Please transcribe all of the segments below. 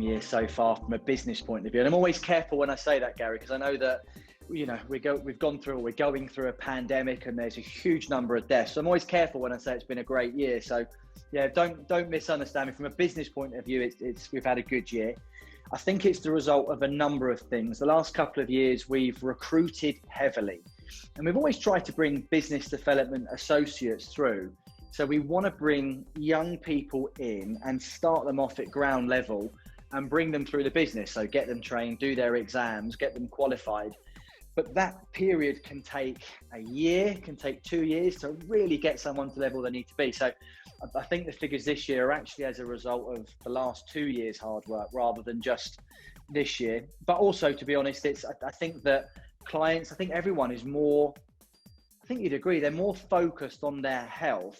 year so far from a business point of view. And I'm always careful when I say that, Gary, because I know that, you know, we're going through a pandemic and there's a huge number of deaths. So I'm always careful when I say it's been a great year. So yeah, don't misunderstand me. From a business point of view, we've had a good year. I think it's the result of a number of things. The last couple of years, we've recruited heavily, and we've always tried to bring business development associates through. So we want to bring young people in and start them off at ground level and bring them through the business. So get them trained, do their exams, get them qualified. But that period can take a year, can take 2 years to really get someone to the level they need to be. So I think the figures this year are actually as a result of the last 2 years' hard work rather than just this year. But also, to be honest, I think that clients, I think everyone is more, I think you'd agree, they're more focused on their health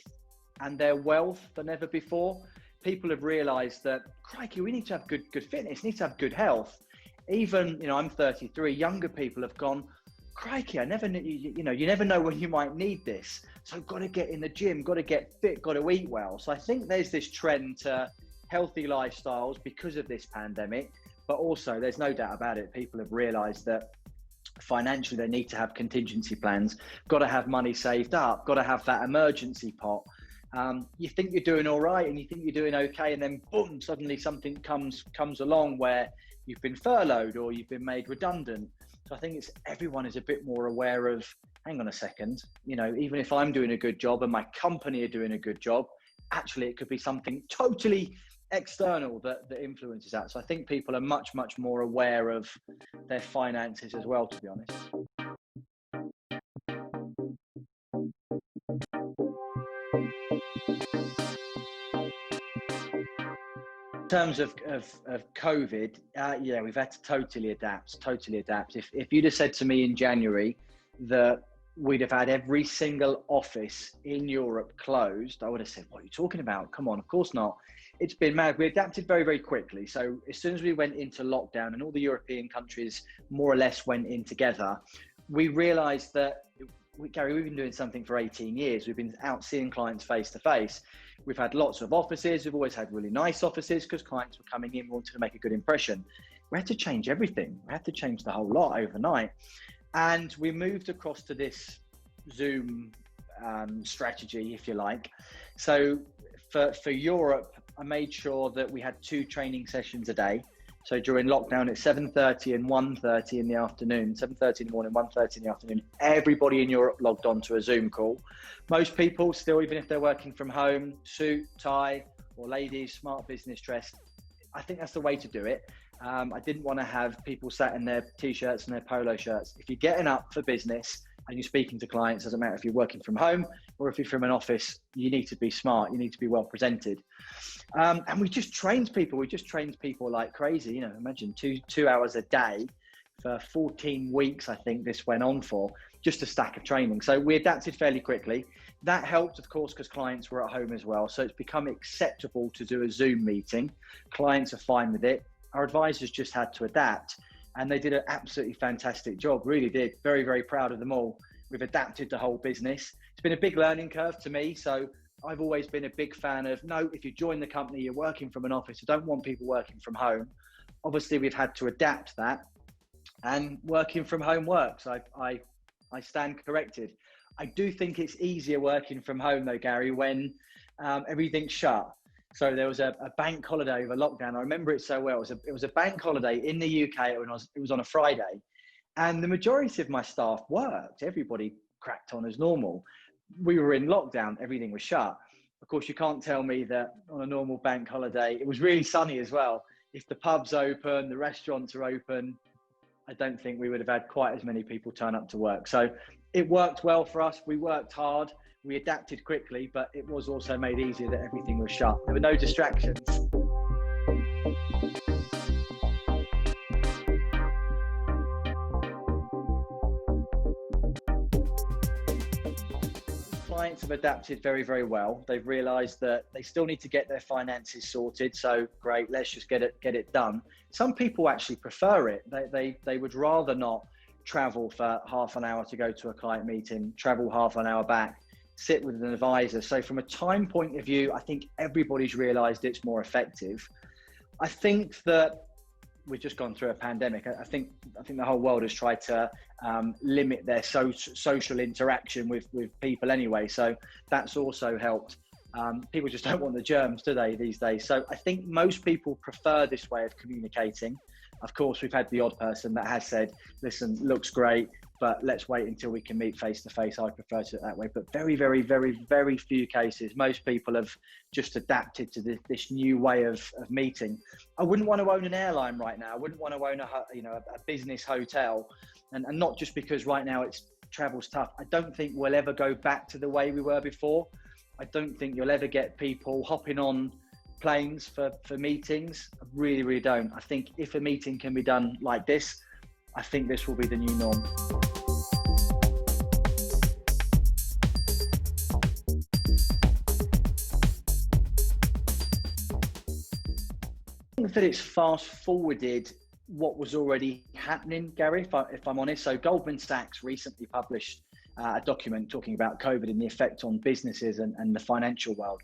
and their wealth than ever before. People have realized that, crikey, we need to have good fitness, need to have good health. Even, you know, I'm 33, younger people have gone, crikey, you never know when you might need this. So got to get in the gym, got to get fit, got to eat well. So I think there's this trend to healthy lifestyles because of this pandemic, but also there's no doubt about it. People have realized that financially they need to have contingency plans, got to have money saved up, got to have that emergency pot. You think you're doing all right and you think you're doing okay, and then boom, suddenly something comes along where you've been furloughed or you've been made redundant. So I think everyone is a bit more aware of, hang on a second, you know, even if I'm doing a good job and my company are doing a good job, actually it could be something totally external that influences that. So I think people are much more aware of their finances as well, to be honest. In terms of COVID, yeah, we've had to totally adapt. If you'd have said to me in January that we'd have had every single office in Europe closed, I would have said, what are you talking about? Come on, of course not. It's been mad. We adapted very quickly. So as soon as we went into lockdown and all the European countries more or less went in together, we realized that, Gary, we've been doing something for 18 years. We've been out seeing clients face to face. We've had lots of offices. We've always had really nice offices because clients were coming in, wanted to make a good impression. We had to change everything. We had to change the whole lot overnight. And we moved across to this Zoom strategy, if you like. So for Europe, I made sure that we had 2 training sessions a day. So during lockdown, it's 7:30 and 1:30 in the afternoon, 7:30 in the morning, 1:30 in the afternoon. Everybody in Europe logged on to a Zoom call. Most people still, even if they're working from home, suit, tie, or ladies, smart business dress. I think that's the way to do it. I didn't want to have people sat in their t-shirts and their polo shirts. If you're getting up for business and you're speaking to clients, doesn't matter if you're working from home or if you're from an office, you need to be smart. You need to be well presented. And we just trained people. We just trained people like crazy. You know, imagine two hours a day for 14 weeks, I think this went on for, just a stack of training. So we adapted fairly quickly. That helped, of course, because clients were at home as well. So it's become acceptable to do a Zoom meeting. Clients are fine with it. Our advisors just had to adapt, and they did an absolutely fantastic job, really did. Very proud of them all. We've adapted the whole business. It's been a big learning curve to me. So I've always been a big fan of, no, if you join the company, you're working from an office. I don't want people working from home. Obviously, we've had to adapt that, and working from home works. I stand corrected. I do think it's easier working from home though, Gary, when everything's shut. So there was a bank holiday over lockdown. I remember it so well. It was a bank holiday in the UK. It was on a Friday, and the majority of my staff worked. Everybody cracked on as normal. We were in lockdown. Everything was shut. Of course, you can't tell me that on a normal bank holiday, it was really sunny as well. If the pub's open, the restaurants are open, I don't think we would have had quite as many people turn up to work. So it worked well for us. We worked hard. We adapted quickly, but it was also made easier that everything was shut. There were no distractions. Clients have adapted very well. They've realized that they still need to get their finances sorted. So great, let's just get it done. Some people actually prefer it. They would rather not travel for half an hour to go to a client meeting, travel half an hour back, sit with an advisor. So from a time point of view, I think everybody's realized it's more effective. I think that we've just gone through a pandemic. I think the whole world has tried to limit their social interaction with people anyway. So that's also helped. People just don't want the germs, do they, these days? So I think most people prefer this way of communicating. Of course, we've had the odd person that has said, listen, looks great, but let's wait until we can meet face to face. I prefer to do it that way. But very, very, very, very few cases. Most people have just adapted to this new way of meeting. I wouldn't want to own an airline right now. I wouldn't want to own a business hotel. And not just because right now travel's tough. I don't think we'll ever go back to the way we were before. I don't think you'll ever get people hopping on planes for meetings. I really, really don't. I think if a meeting can be done like this, I think this will be the new norm. I think that it's fast forwarded what was already happening, Gary, if I'm honest. So Goldman Sachs recently published a document talking about COVID and the effect on businesses and the financial world.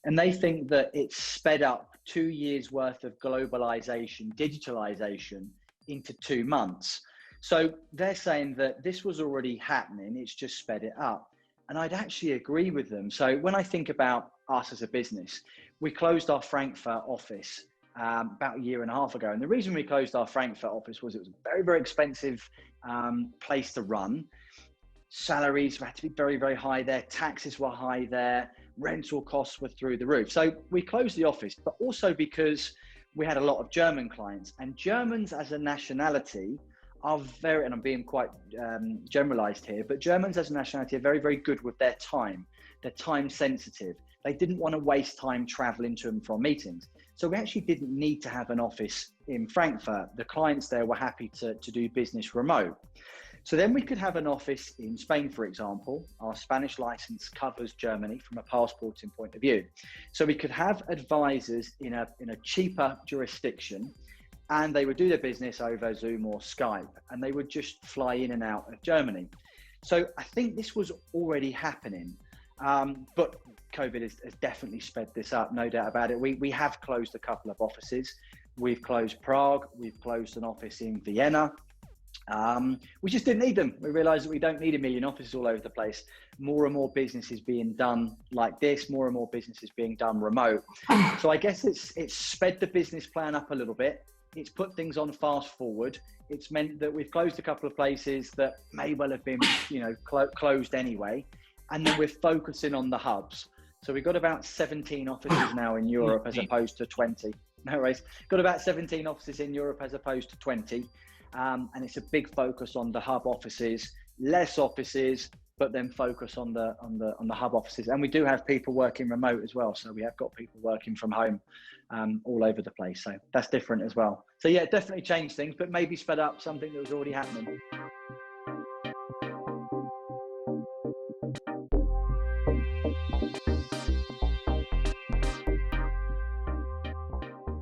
And they think that it's sped up 2 years worth of globalization, digitalization into 2 months. So they're saying that this was already happening, it's just sped it up. And I'd actually agree with them. So when I think about us as a business, we closed our Frankfurt office about 1.5 years ago. And the reason we closed our Frankfurt office was it was a very, very expensive place to run. Salaries had to be very, very high there. Taxes were high there. Rental costs were through the roof. So we closed the office, but also because we had a lot of German clients, and Germans as a nationality are very, and I'm being quite generalized here, but Germans as a nationality are very, very good with their time. They're time sensitive. They didn't want to waste time traveling to and from meetings. So we actually didn't need to have an office in Frankfurt. The clients there were happy to do business remote. So then we could have an office in Spain, for example. Our Spanish license covers Germany from a passporting point of view. So we could have advisors in a cheaper jurisdiction, and they would do their business over Zoom or Skype, and they would just fly in and out of Germany. So I think this was already happening, but COVID has definitely sped this up, no doubt about it. We have closed a couple of offices. We've closed Prague, we've closed an office in Vienna. We just didn't need them. We realized that we don't need 1 million offices all over the place. More and more business is being done like this, more and more business is being done remote. So I guess it's sped the business plan up a little bit. It's put things on fast forward. It's meant that we've closed a couple of places that may well have been, closed anyway. And then we're focusing on the hubs. So we've got about 17 offices now in Europe as opposed to 20. No worries. Got about 17 offices in Europe as opposed to 20. And it's a big focus on the hub offices, less offices, but then focus on the hub offices. And we do have people working remote as well. So we have got people working from home all over the place. So that's different as well. So yeah, definitely changed things, but maybe sped up something that was already happening.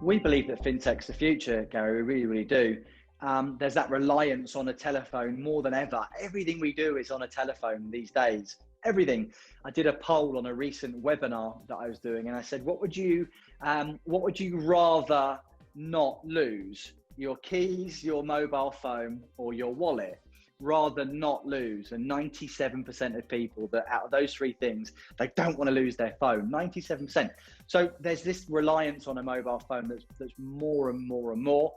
We believe that fintech's the future, Gary. We really, really do. There's that reliance on a telephone more than ever. Everything we do is on a telephone these days. Everything. I did a poll on a recent webinar that I was doing, and I said, what would you rather not lose? Your keys, your mobile phone, or your wallet? Rather not lose. And 97% of people that out of those three things, they don't want to lose their phone. 97%. So there's this reliance on a mobile phone that's more and more and more.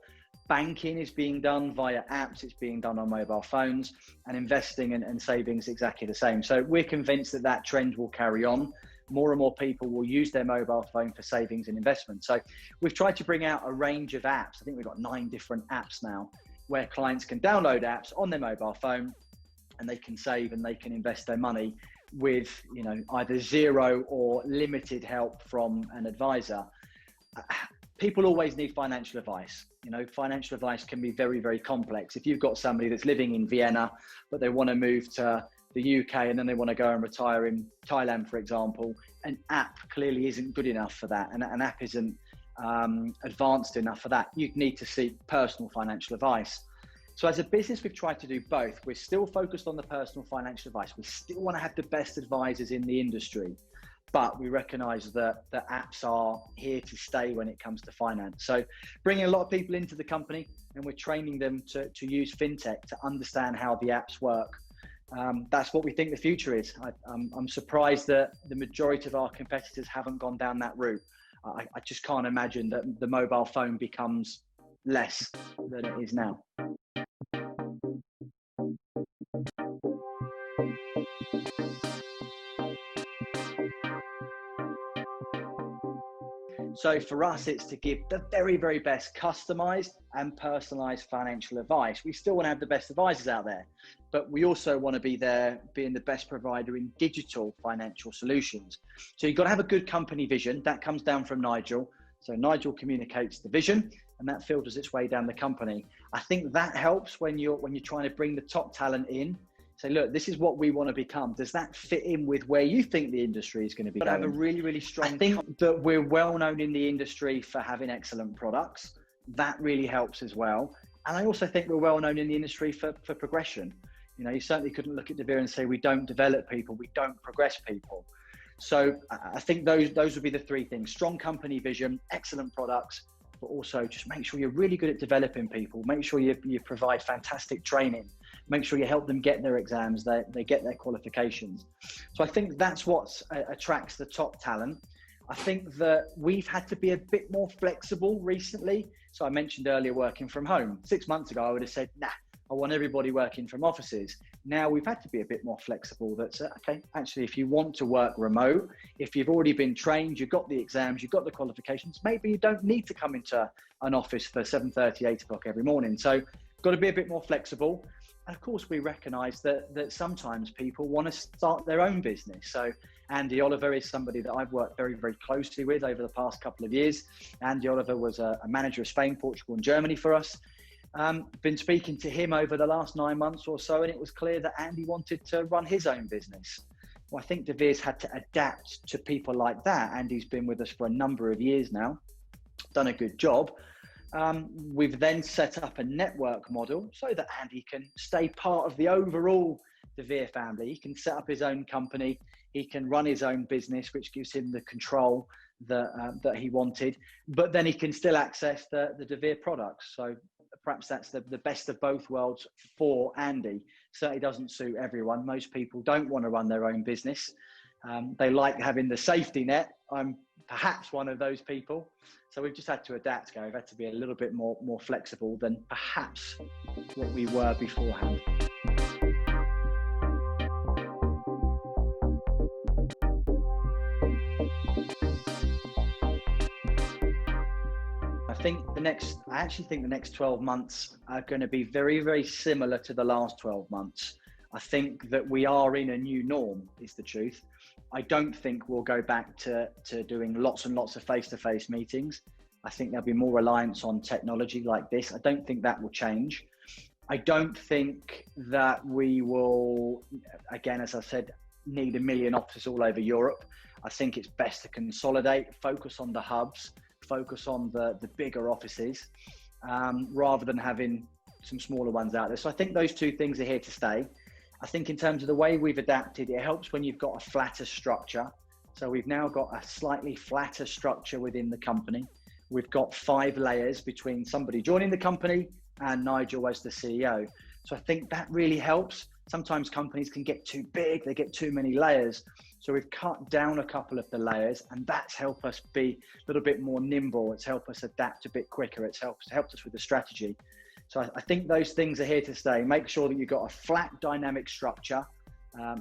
Banking is being done via apps, it's being done on mobile phones, and investing and savings exactly the same. So we're convinced that trend will carry on. More and more people will use their mobile phone for savings and investment. So we've tried to bring out a range of apps. I think we've got 9 different apps now where clients can download apps on their mobile phone and they can save and they can invest their money with, either zero or limited help from an advisor. People always need financial advice. Financial advice can be very, very complex. If you've got somebody that's living in Vienna, but they want to move to the UK and then they want to go and retire in Thailand, for example, an app clearly isn't good enough for that. And an app isn't advanced enough for that. You need to seek personal financial advice. So as a business, we've tried to do both. We're still focused on the personal financial advice. We still want to have the best advisors in the industry, but we recognize that the apps are here to stay when it comes to finance. So bringing a lot of people into the company, and we're training them to use fintech to understand how the apps work. That's what we think the future is. I'm surprised that the majority of our competitors haven't gone down that route. I just can't imagine that the mobile phone becomes less than it is now. So for us, it's to give the very, very best customized and personalized financial advice. We still want to have the best advisors out there, but we also want to be there being the best provider in digital financial solutions. So you've got to have a good company vision. That comes down from Nigel. So Nigel communicates the vision, and that filters its way down the company. I think that helps when you're trying to bring the top talent in. Say, look, this is what we want to become. Does that fit in with where you think the industry is going to be going? Have a really, really strong. I think that we're well known in the industry for having excellent products. That really helps as well. And I also think we're well known in the industry for progression. You know, you certainly couldn't look at deVere and say we don't develop people, we don't progress people. So I think those would be the three things: strong company vision, excellent products, but also just make sure you're really good at developing people. Make sure you provide fantastic training. Make sure you help them get their exams, they get their qualifications. So I think that's what attracts the top talent. I think that we've had to be a bit more flexible recently. So I mentioned earlier working from home. 6 months ago, I would have said, nah, I want everybody working from offices. Now we've had to be a bit more flexible. That's okay, actually, if you want to work remote, if you've already been trained, you've got the exams, you've got the qualifications, maybe you don't need to come into an office for 7:30, 8 o'clock every morning. So got to be a bit more flexible. And of course, we recognize that sometimes people want to start their own business. So Andy Oliver is somebody that I've worked very, very closely with over the past couple of years. Andy Oliver was a manager of Spain, Portugal, and Germany for us. Been speaking to him over the last 9 months or so, and it was clear that Andy wanted to run his own business. Well, I think deVere's had to adapt to people like that. Andy's been with us for a number of years now, done a good job. We've then set up a network model so that Andy can stay part of the overall deVere family. He can set up his own company. He can run his own business, which gives him the control that he wanted. But then he can still access the deVere products. So perhaps that's the best of both worlds for Andy. Certainly doesn't suit everyone. Most people don't want to run their own business. They like having the safety net. I'm perhaps one of those people. So we've just had to adapt, Gary. We've had to be a little bit more flexible than perhaps what we were beforehand. I actually think the next 12 months are going to be very, very similar to the last 12 months. I think that we are in a new norm, is the truth. I don't think we'll go back to doing lots and lots of face-to-face meetings. I think there'll be more reliance on technology like this. I don't think that will change. I don't think that we will, again, as I said, need 1 million offices all over Europe. I think it's best to consolidate, focus on the hubs, focus on the bigger offices, rather than having some smaller ones out there. So I think those two things are here to stay. I think in terms of the way we've adapted, it helps when you've got a flatter structure. So we've now got a slightly flatter structure within the company. We've got 5 layers between somebody joining the company and Nigel as the CEO. So I think that really helps. Sometimes companies can get too big, they get too many layers. So we've cut down a couple of the layers, and that's helped us be a little bit more nimble. It's helped us adapt a bit quicker. It's helped us with the strategy. So I think those things are here to stay. Make sure that you've got a flat dynamic structure.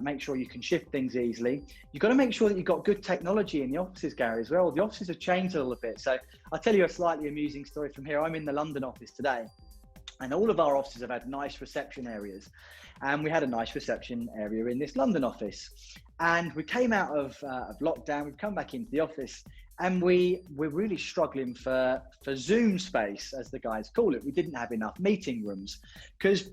Make sure you can shift things easily. You've got to make sure that you've got good technology in the offices, Gary, as well. The offices have changed a little bit. So I'll tell you a slightly amusing story from here. I'm in the London office today, and all of our offices have had nice reception areas. And we had a nice reception area in this London office. And we came out of lockdown, we've come back into the office, and we're really struggling for Zoom space, as the guys call it. We didn't have enough meeting rooms because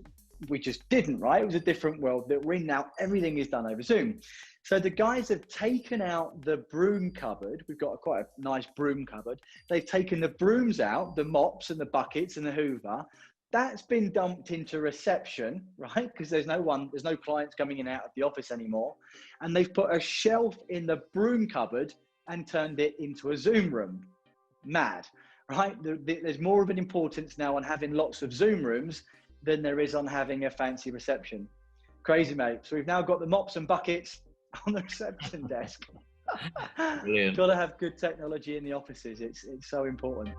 we just didn't, right? It was a different world that we're in now. Everything is done over Zoom. So the guys have taken out the broom cupboard. We've got quite a nice broom cupboard. They've taken the brooms out, the mops and the buckets and the Hoover, That's been dumped into reception, right? Because there's no clients coming in and out of the office anymore. And they've put a shelf in the broom cupboard and turned it into a Zoom room. Mad, right? There's more of an importance now on having lots of Zoom rooms than there is on having a fancy reception. Crazy, mate. So we've now got the mops and buckets on the reception desk. Got to have good technology in the offices. It's so important.